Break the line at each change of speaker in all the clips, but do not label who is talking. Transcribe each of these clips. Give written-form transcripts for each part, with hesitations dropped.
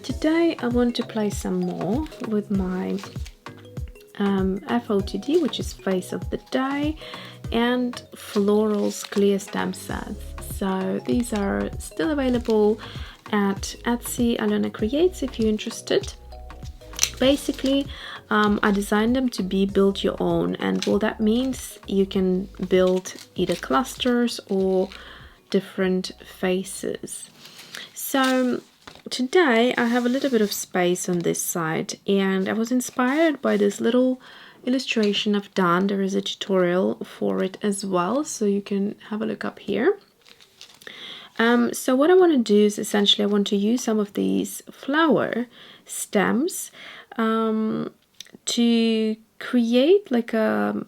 Today I want to play some more with my FOTD, which is Face of the Day, and FLORALS Clear Stamp Set. So these are still available at ESSIE Alyona Creates if you're interested. Basically, I designed them to be build your own, and what that means, you can build either clusters or different faces. So today I have a little bit of space on this side, and I was inspired by this little illustration I've done. There is a tutorial for it as well, so you can have a look up here. So what I want to do is essentially I want to use some of these flower stems to create like a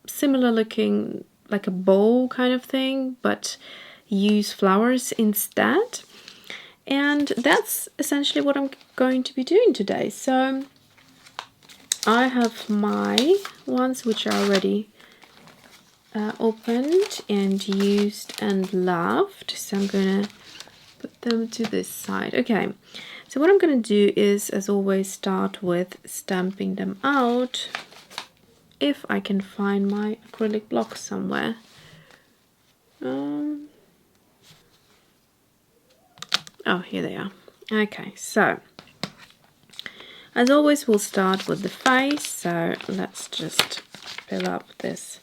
similar looking, like a bow kind of thing, but use flowers instead. And that's essentially what I'm going to be doing today. So I have my ones which are already opened and used and loved, so I'm gonna put them to this side. Okay, so what I'm gonna do is, as always, start with stamping them out, if I can find my acrylic blocks somewhere. Oh, here they are. Okay, so as always we'll start with the face, so let's just fill up this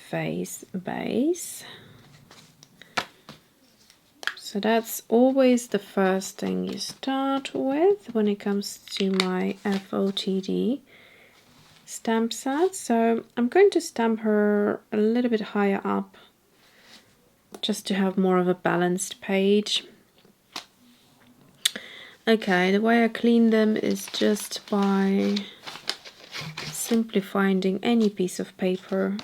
face base. So that's always the first thing you start with when it comes to my FOTD stamp set. So I'm going to stamp her a little bit higher up just to have more of a balanced page. Okay, the way I clean them is just by simply finding any piece of paper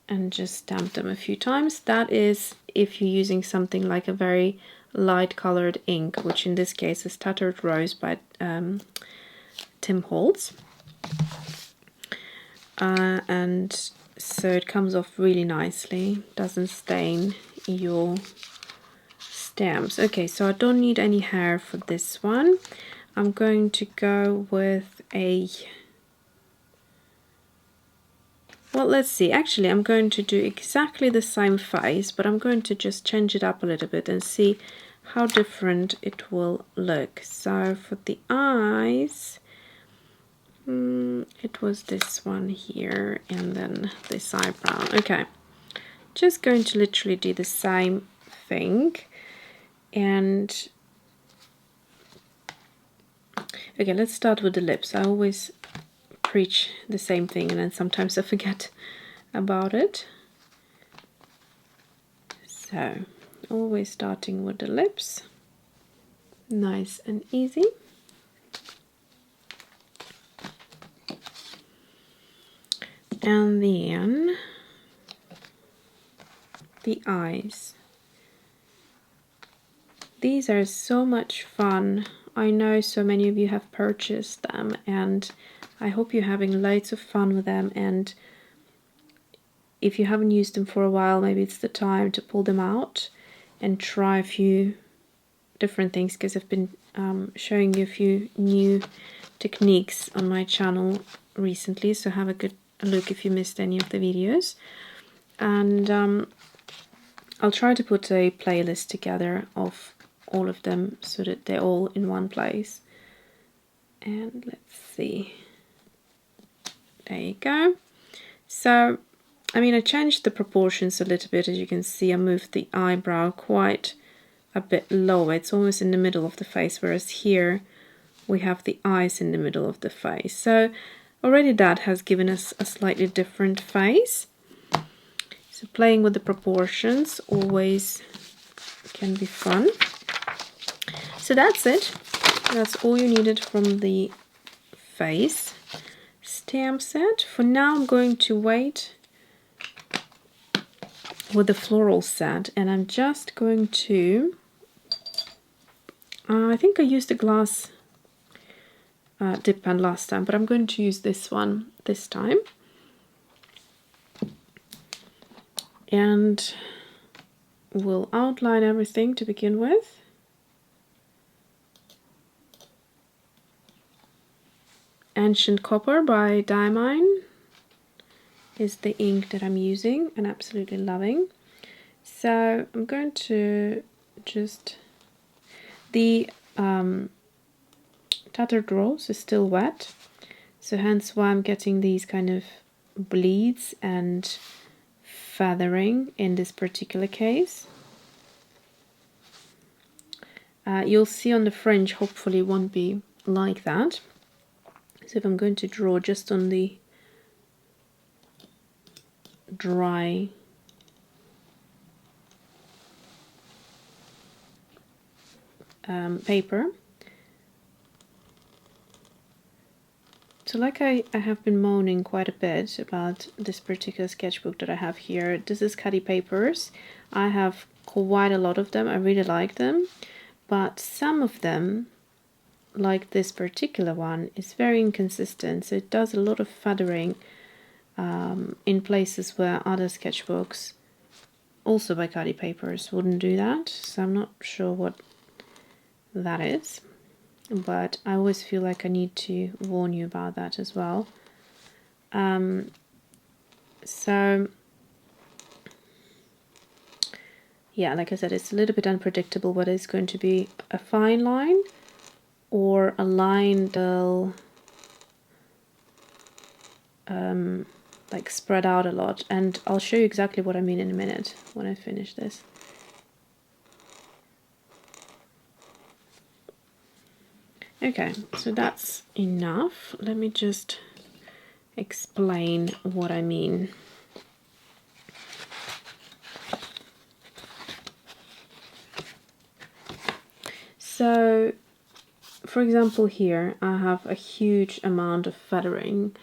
and just stamp them a few times. That is if you're using something like a very light colored ink, which in this case is Tattered Rose by Tim Holtz. And so it comes off really nicely, doesn't stain your stamps. Okay, so I don't need any hair for this one. I'm going to go with a... Well, let's see. Actually, I'm going to do exactly the same face, but I'm going to just change it up a little bit and see how different it will look. So for the eyes, it was this one here, and then this eyebrow. Okay, just going to literally do the same thing. And okay, let's start with the lips. I always preach the same thing and then sometimes I forget about it. So always starting with the lips, nice and easy. And then the eyes. These are so much fun. I know so many of you have purchased them, and I hope you're having loads of fun with them. And if you haven't used them for a while, maybe it's the time to pull them out and try a few different things, because I've been showing you a few new techniques on my channel recently, so have a good look if you missed any of the videos. And I'll try to put a playlist together of all of them so that they're all in one place. And let's see, there you go. So I mean, I changed the proportions a little bit. As you can see, I moved the eyebrow quite a bit lower. It's almost in the middle of the face, whereas here we have the eyes in the middle of the face. So already that has given us a slightly different face. So playing with the proportions always can be fun. So that's it. That's all you needed from the face stamp set. For now, I'm going to wait with the floral set, and I'm just going to... I think I used a glass dip pen last time, but I'm going to use this one this time. And we'll outline everything to begin with. Ancient Copper by Diamine is the ink that I'm using and absolutely loving. So I'm going to just, the Tattered rose is still wet, so hence why I'm getting these kind of bleeds and feathering in this particular case. You'll see on the fringe, hopefully it won't be like that. So if I'm going to draw just on the dry paper. So like I have been moaning quite a bit about this particular sketchbook that I have here. This is Khadi Papers. I have quite a lot of them. I really like them. But some of them, like this particular one, is very inconsistent. So it does a lot of feathering in places where other sketchbooks, also by Khadi Papers, wouldn't do that. So I'm not sure what that is. But I always feel like I need to warn you about that as well. So yeah, like I said, it's a little bit unpredictable whether it's going to be a fine line or a line that'll like spread out a lot. And I'll show you exactly what I mean in a minute when I finish this. Okay, so that's enough. Let me just explain what I mean. So, for example, here I have a huge amount of feathering.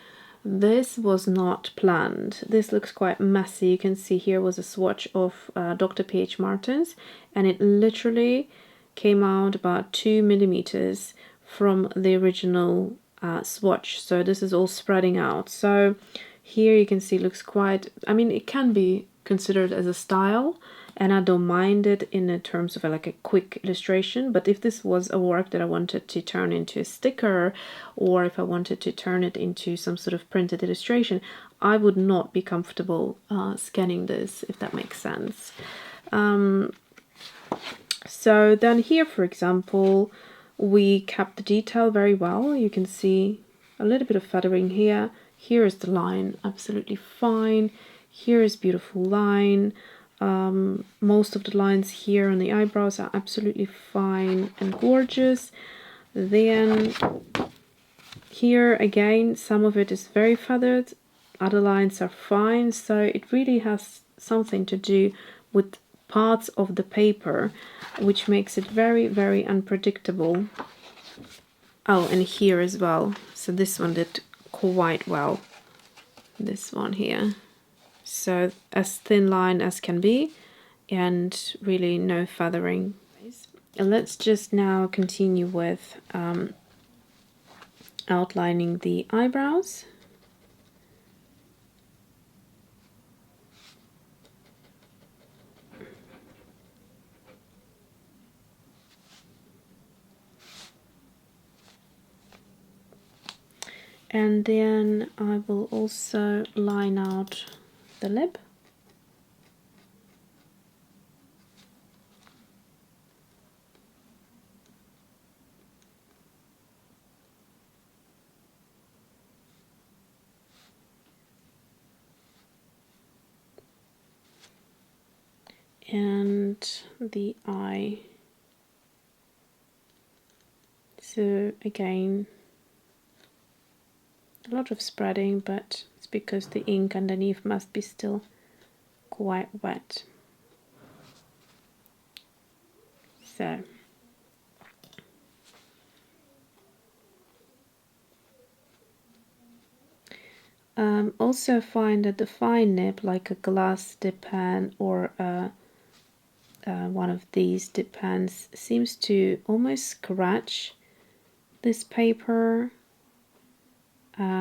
This was not planned. This looks quite messy. You can see here was a swatch of Dr. P.H. Martin's, and it literally came out about 2 millimeters from the original swatch. So this is all spreading out. So here you can see it looks quite, I mean, it can be considered as a style, and I don't mind it in the terms of like a quick illustration. But if this was a work that I wanted to turn into a sticker, or if I wanted to turn it into some sort of printed illustration, I would not be comfortable scanning this, if that makes sense. So then here, for example, we kept the detail very well. You can see a little bit of feathering here. Here is the line, absolutely fine. Here is beautiful line. Most of the lines here on the eyebrows are absolutely fine and gorgeous. Then here again, some of it is very feathered, other lines are fine. So it really has something to do with parts of the paper, which makes it very, very unpredictable. Oh, and here as well. So this one did quite well. This one here. So as thin line as can be, and really no feathering. And let's just now continue with outlining the eyebrows. And then I will also line out the lip. And the eye. So again, a lot of spreading, but it's because the ink underneath must be still quite wet. So also find that the fine nib, like a glass dip pen or one of these dip pens, seems to almost scratch this paper,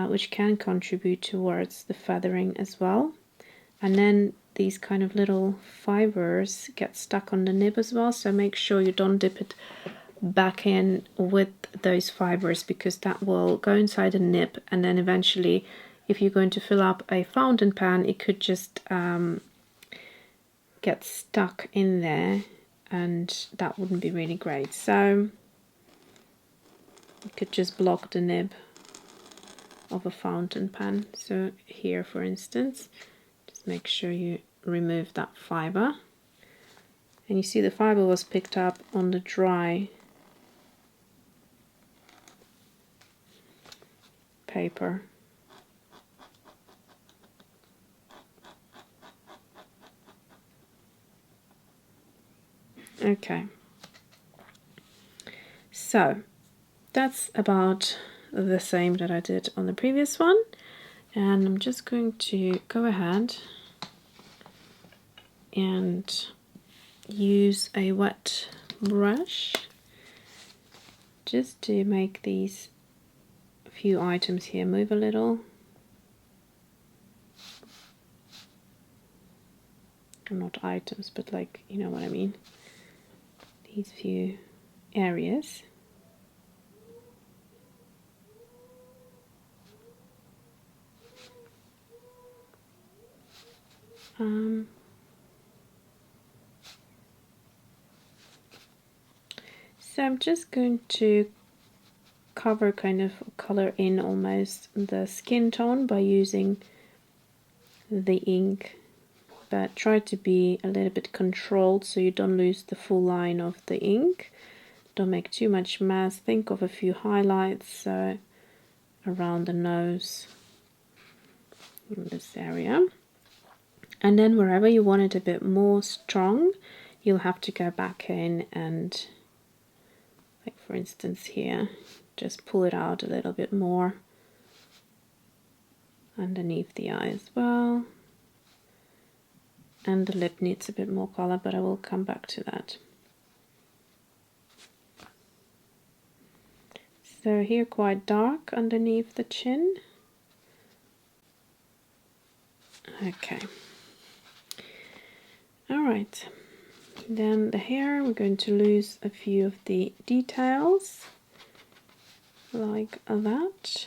which can contribute towards the feathering as well. And then these kind of little fibers get stuck on the nib as well, so make sure you don't dip it back in with those fibers, because that will go inside a nib, and then eventually if you're going to fill up a fountain pen, it could just get stuck in there, and that wouldn't be really great. So you could just block the nib of a fountain pen. So here, for instance, just make sure you remove that fiber. And you see the fiber was picked up on the dry paper. Okay, so that's about the same that I did on the previous one, and I'm just going to go ahead and use a wet brush just to make these few items here move a little. Not items, but like, you know what I mean. These few areas. So I'm just going to cover, kind of color in almost the skin tone by using the ink, but try to be a little bit controlled so you don't lose the full line of the ink. Don't make too much mess. Think of a few highlights around the nose in this area, and then wherever you want it a bit more strong, you'll have to go back in and, like for instance here, just pull it out a little bit more underneath the eye as well. And the lip needs a bit more color, but I will come back to that. So here quite dark underneath the chin. Okay. Alright. Then the hair, we're going to lose a few of the details. Like that.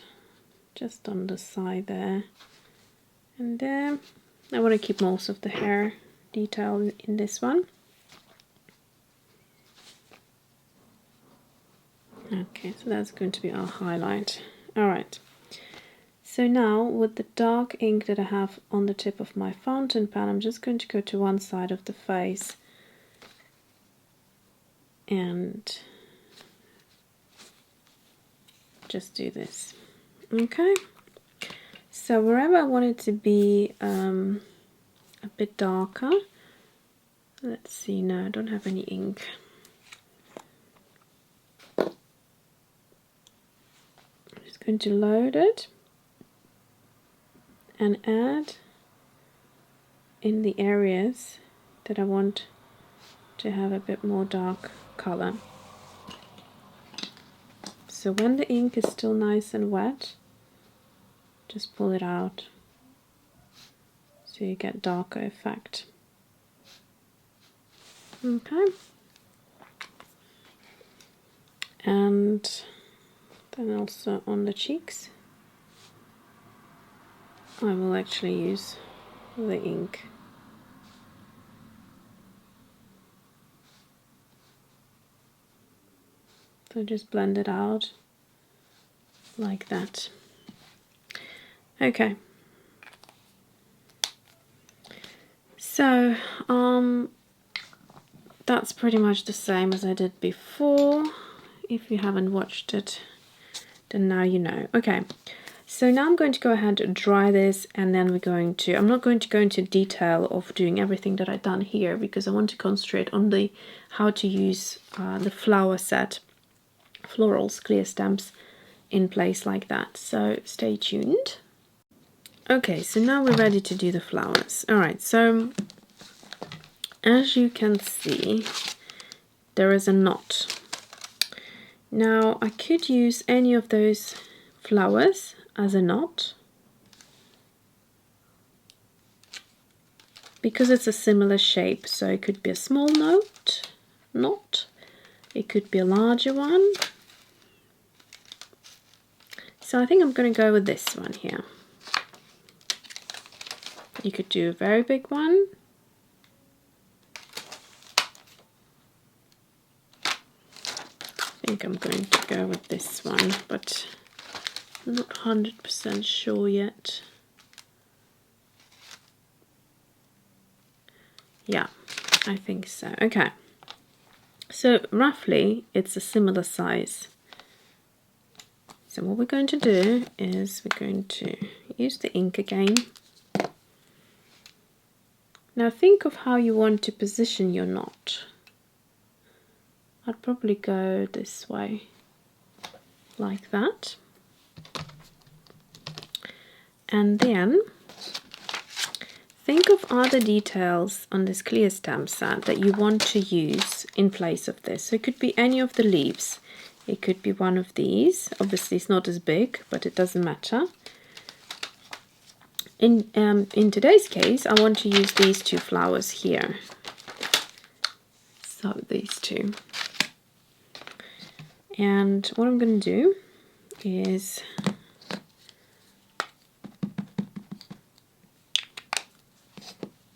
Just on the side there. And then I want to keep most of the hair detail in this one. Okay, so that's going to be our highlight. Alright, so now with the dark ink that I have on the tip of my fountain pen, I'm just going to go to one side of the face and just do this. Okay. So wherever I want it to be a bit darker, let's see, no, I don't have any ink. I'm just going to load it and add in the areas that I want to have a bit more dark color. So when the ink is still nice and wet, just pull it out so you get darker effect. Okay. And then also on the cheeks, I will actually use the ink. So just blend it out like that. Okay. So that's pretty much the same as I did before. If you haven't watched it, then now you know. Okay. So now I'm going to go ahead and dry this, and then we're going to, I'm not going to go into detail of doing everything that I've done here because I want to concentrate on the how to use the flower set, Florals Clear Stamps, in place like that. So stay tuned. Okay, so now we're ready to do the flowers. Alright, so as you can see, there is a knot. Now I could use any of those flowers as a knot because it's a similar shape, so it could be a small knot, It could be a larger one. So I think I'm going to go with this one here. You could do a very big one. I think I'm going to go with this one, but I'm not 100% sure yet. Yeah, I think so. Okay. So roughly it's a similar size. So what we're going to do is we're going to use the ink again. Now think of how you want to position your knot. I'd probably go this way, like that. And then think of other details on this clear stamp set that you want to use in place of this. So it could be any of the leaves. It could be one of these. Obviously it's not as big, but it doesn't matter. In today's case, I want to use these two flowers here. So these two. And what I'm going to do is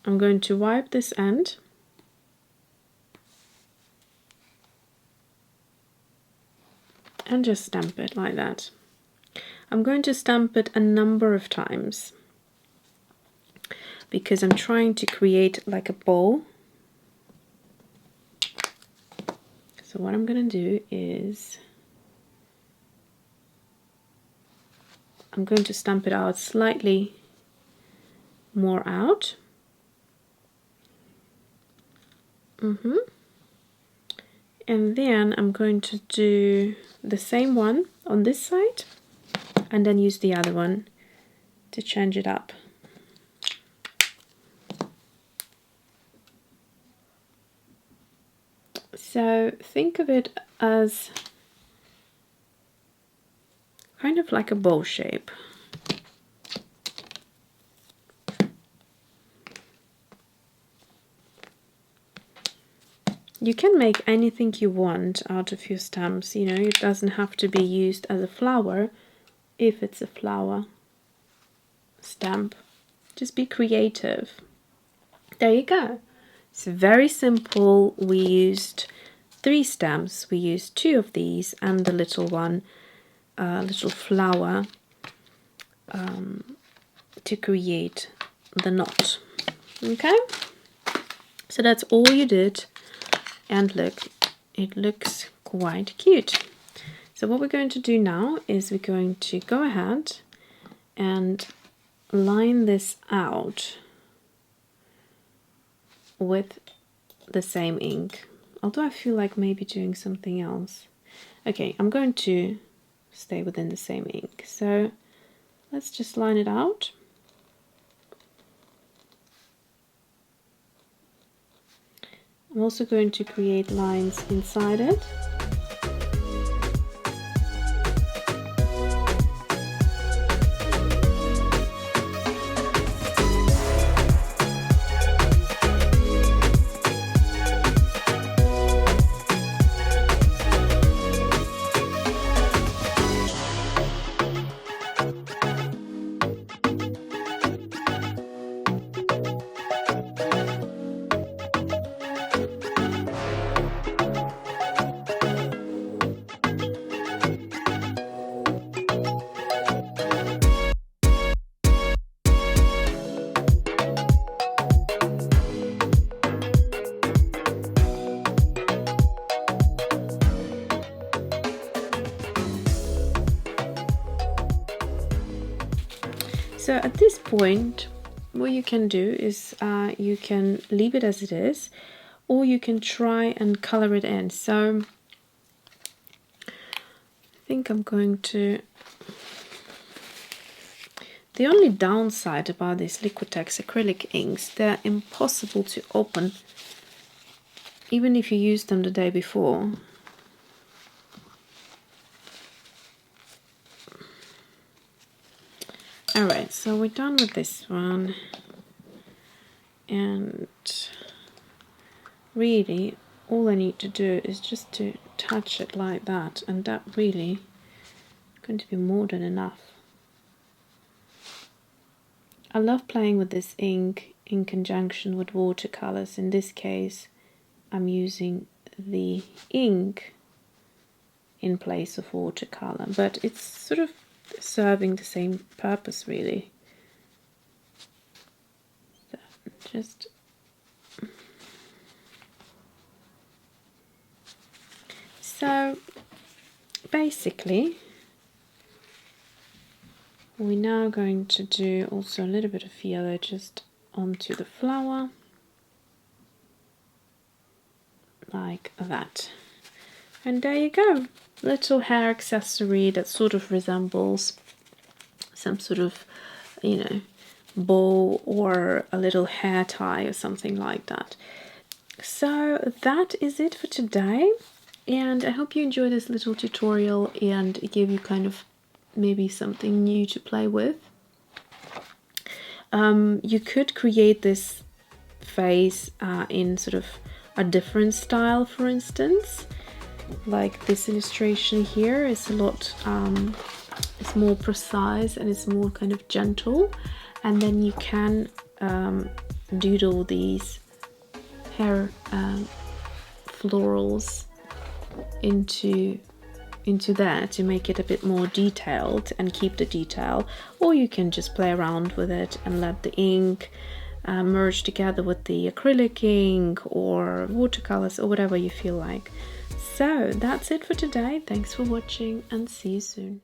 I'm going to wipe this end and just stamp it like that. I'm going to stamp it a number of times because I'm trying to create like a bowl. So what I'm going to do is I'm going to stamp it out slightly more out. And then I'm going to do the same one on this side and then use the other one to change it up. So think of it as kind of like a bowl shape. You can make anything you want out of your stamps, you know, it doesn't have to be used as a flower if it's a flower stamp. Just be creative. There you go. It's very simple. We used 3 stamps. We used 2 of these and the little one, little flower, to create the knot. Okay? So that's all you did. And look, it looks quite cute. So what we're going to do now is we're going to go ahead and line this out with the same ink. Although I feel like maybe doing something else. Okay, I'm going to stay within the same ink. So let's just line it out. I'm also going to create lines inside it. So at this point, what you can do is you can leave it as it is, or you can try and color it in. So I think I'm going to... The only downside about these Liquitex acrylic inks, they're impossible to open, even if you used them the day before. Alright, so we're done with this one, and really all I need to do is just to touch it like that, and that really is going to be more than enough. I love playing with this ink in conjunction with watercolors. In this case, I'm using the ink in place of watercolor, but it's sort of serving the same purpose really. So just so basically we're now going to do also a little bit of yellow just onto the flower, like that. And there you go, little hair accessory that sort of resembles some sort of, you know, bow or a little hair tie or something like that. So that is it for today, and I hope you enjoyed this little tutorial and it gave you kind of maybe something new to play with. You could create this face in sort of a different style, for instance. Like this illustration here is a lot, it's more precise and it's more kind of gentle, and then you can doodle these hair florals into there to make it a bit more detailed and keep the detail, or you can just play around with it and let the ink merge together with the acrylic ink or watercolors or whatever you feel like. So that's it for today. Thanks for watching and see you soon.